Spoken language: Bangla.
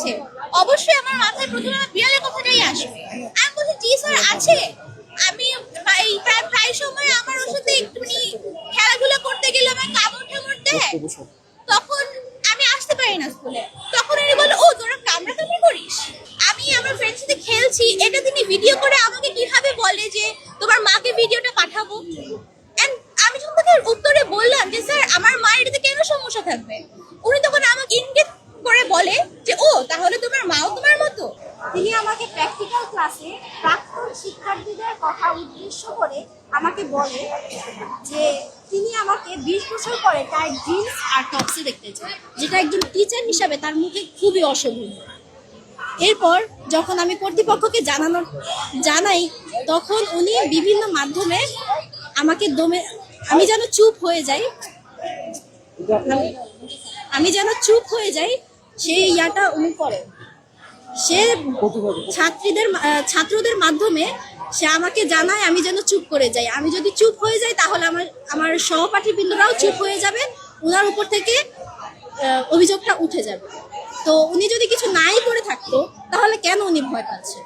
আছে, অবশ্যই আমার মাথায় প্রথমে আমার বিড়ালের কথাটাই আসবে। আমি বলছি জি স্যার আছে। আমি প্রায় সময় আমার ওর সাথে একটুখানি খেলাধুলা করতে গেলে আমার কামড় ঠামড় দেয়, তখন আমি আসতে পারি না স্কুলে। তখন উনি বলে ও তোরা কামড়াকামড়ি করিস। আমি আমার ফ্রেন্ডস সাথে খেলছি, এটা তিনি ভিডিও করে আমাকে কিভাবে বলে যে তোমার মাকে ভিডিওটা পাঠাবো। And আমি যখন তাকে উত্তরে বললাম যে স্যার আমার মায়ের এটাতে কেন সমস্যা থাকবে, উনি তখন আমাকে ইঙ্গিত করে বলে যে ও তাহলে তোমার মাও তোমার মতো। তিনি আমাকে প্র্যাকটিক্যাল ক্লাসে প্রাক্তন শিক্ষার্থীদের কথা উদ্দেশ্য করে আমাকে বলে যে তিনি আমাকে 20 বছর পরে তার জিন্স আর টপসে দেখতে চান, যেটা একজন টিচার হিসাবে তার মুখে খুবই অশোভনীয়। এরপর যখন আমি কর্তৃপক্ষকে জানাই, তখন উনি বিভিন্ন মাধ্যমে আমাকে আমি যেন চুপ হয়ে যাই, সেই ইয়াটা উনি করেন। সে ছাত্রদের মাধ্যমে সে আমাকে জানায় আমি যেন চুপ করে যাই। আমি যদি চুপ হয়ে যাই তাহলে আমার সহপাঠীবৃন্দরাও চুপ হয়ে যাবে, ওনার উপর থেকে অভিযোগটা উঠে যাবে। তো উনি যদি কিছু নাই করে থাকতো তাহলে কেন উনি ভয় পাচ্ছে?